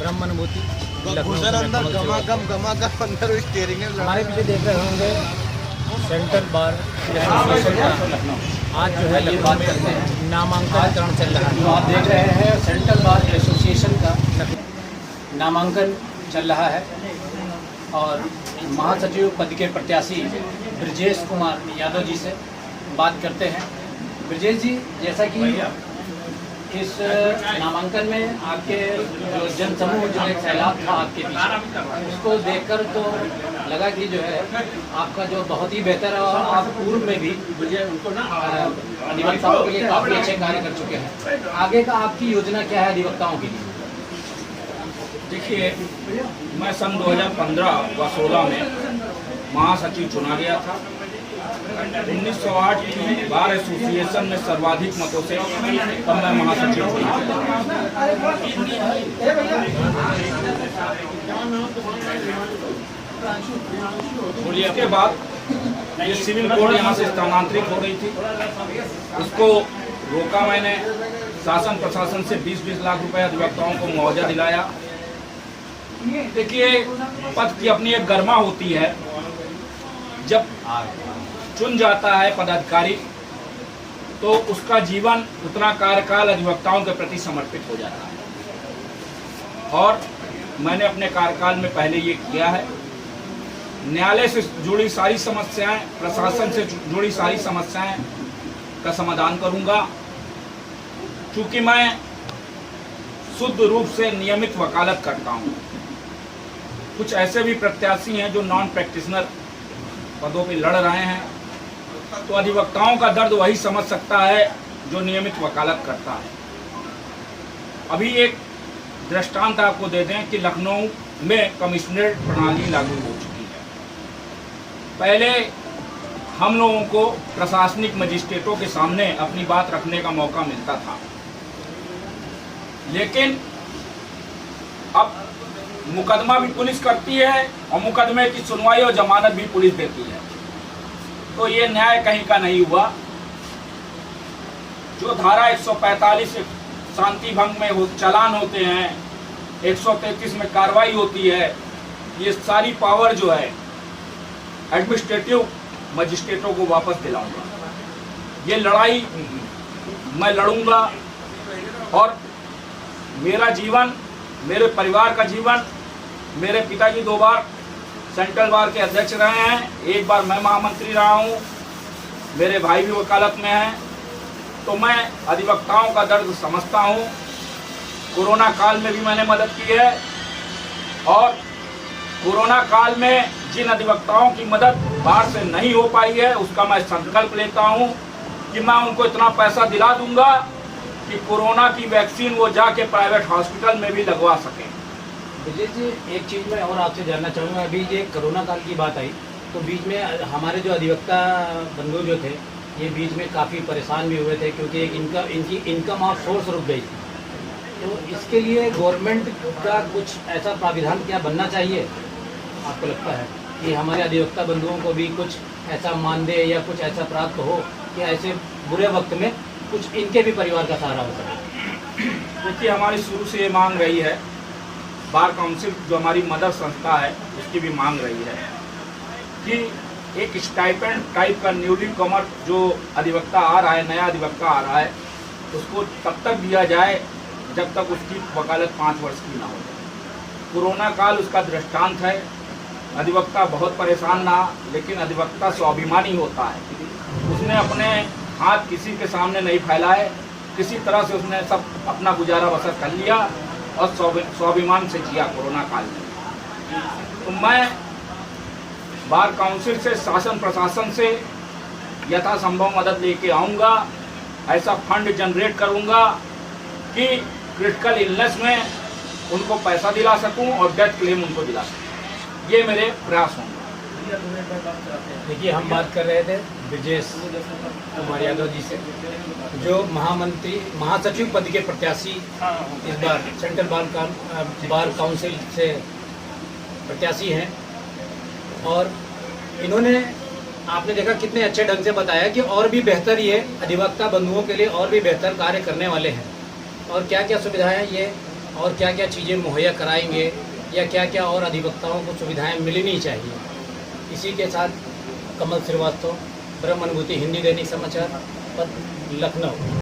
ब्रह्म अनुभूति स्टीयरिंग हमारे पीछे देख रहे होंगे सेंट्रल बार एसोसिएशन का आज जो है ये बात करते हैं नामांकन चल रहा है। आप देख रहे हैं सेंट्रल बार एसोसिएशन का नामांकन चल रहा है और महासचिव पद के प्रत्याशी ब्रजेश कुमार यादव जी से बात करते हैं। ब्रजेश जी, जैसा कि इस नामांकन में आपके जो जनसमूह जो एक सैलाब था आपके पीछे, उसको देखकर तो लगा कि जो है आपका जो बहुत ही बेहतर है और आप पूर्व में भी अधिवक्ताओं के लिए काफ़ी अच्छे कार्य कर चुके हैं। आगे का आपकी योजना क्या है अधिवक्ताओं के लिए? देखिए, मैं सन 2015 व 16 में महासचिव चुना गया था। 1908 की बार एसोसिएशन में सर्वाधिक मतों से तब मैं महासचिव चुना गया। उसके बाद ये सिविल कोड यहाँ से स्थानांतरित हो गई थी, उसको रोका मैंने। शासन प्रशासन से 20-20 लाख रुपए अधिवक्ताओं को मुआवजा दिलाया। देखिए, पद की अपनी एक गरिमा होती है। जब चुन जाता है पदाधिकारी तो उसका जीवन उतना कार्यकाल अधिवक्ताओं के प्रति समर्पित हो जाता है और मैंने अपने कार्यकाल में पहले ये किया है। न्यायालय से जुड़ी सारी समस्याएं, प्रशासन से जुड़ी सारी समस्याएं का समाधान करूंगा। चूंकि मैं शुद्ध रूप से नियमित वकालत करता हूं। कुछ ऐसे भी प्रत्याशी हैं जो नॉन प्रैक्टिशनर पदों पे लड़ रहे हैं, तो अधिवक्ताओं का दर्द वही समझ सकता है जो नियमित वकालत करता है। अभी एक दृष्टांत आपको दे दें कि लखनऊ में कमिश्नरेट प्रणाली लागू हो चुकी है। पहले हम लोगों को प्रशासनिक मजिस्ट्रेटों के सामने अपनी बात रखने का मौका मिलता था, लेकिन अब मुकदमा भी पुलिस करती है और मुकदमे की सुनवाई और जमानत भी पुलिस देती है। तो ये न्याय कहीं का नहीं हुआ। जो धारा 145 शांति भंग में वो चालान होते हैं, 133 में कार्रवाई होती है, ये सारी पावर जो है एडमिनिस्ट्रेटिव मजिस्ट्रेटों को वापस दिलाऊंगा। ये लड़ाई मैं लड़ूंगा और मेरा जीवन, मेरे परिवार का जीवन, मेरे पिताजी 2 बार सेंट्रल बार के अध्यक्ष रहे हैं, 1 बार मैं महामंत्री रहा हूं, मेरे भाई भी वकालत में हैं, तो मैं अधिवक्ताओं का दर्द समझता हूं। कोरोना काल में भी मैंने मदद की है और कोरोना काल में जिन अधिवक्ताओं की मदद बाहर से नहीं हो पाई है, उसका मैं संकल्प लेता हूं कि मैं उनको इतना पैसा दिला दूंगा कि कोरोना की वैक्सीन वो जाके प्राइवेट हॉस्पिटल में भी लगवा सकें। विजय जी, एक चीज़ मैं और आपसे जानना चाहूँगा। अभी ये कोरोना काल की बात आई तो बीच में हमारे जो अधिवक्ता बंधु जो थे, ये बीच में काफ़ी परेशान भी हुए थे क्योंकि इनकी इनकम ऑफ सोर्स रुक गई थी। तो इसके लिए गवर्नमेंट का कुछ ऐसा प्राविधान क्या बनना चाहिए आपको लगता है कि हमारे अधिवक्ता बंधुओं को भी कुछ ऐसा मानदेय या कुछ ऐसा प्राप्त हो कि ऐसे बुरे वक्त में कुछ इनके भी परिवार का सहारा हो सके? देखिए, हमारी शुरू से ये मांग रही है, बार काउंसिल जो हमारी मदर संस्था है उसकी भी मांग रही है कि एक स्टाइपेंड टाइप का न्यूली कमर जो अधिवक्ता आ रहा है, नया अधिवक्ता आ रहा है, उसको तब तक दिया जाए जब तक उसकी वकालत 5 वर्ष की ना हो जाए। कोरोना काल उसका दृष्टांत है। अधिवक्ता बहुत परेशान रहा, लेकिन अधिवक्ता स्वाभिमानी होता है। उसने अपने हाथ किसी के सामने नहीं फैलाए, किसी तरह से उसने सब अपना गुजारा बसर कर लिया और स्वाभिमान से जिया कोरोना काल में। तो मैं बार काउंसिल से, शासन प्रशासन से यथासंभव मदद लेके आऊँगा। ऐसा फंड जनरेट करूँगा कि क्रिटिकल इलनेस में उनको पैसा दिला सकूँ और डेथ क्लेम उनको दिला सकूँ। ये मेरे प्रयास होंगे। देखिए, हम बात कर रहे थे ब्रजेश कुमार यादव जी से, जो महासचिव पद के प्रत्याशी इस बार सेंट्रल बार काउंसिल से प्रत्याशी हैं। और इन्होंने, आपने देखा कितने अच्छे ढंग से बताया कि और भी बेहतर ये अधिवक्ता बंधुओं के लिए और भी बेहतर कार्य करने वाले हैं और क्या क्या सुविधाएं ये और क्या क्या चीज़ें मुहैया कराएंगे या क्या क्या और अधिवक्ताओं को सुविधाएं मिलनी चाहिए। इसी के साथ कमल श्रीवास्तव, ब्रह्म अनुभूति, हिंदी दैनिक समाचार, लखनऊ।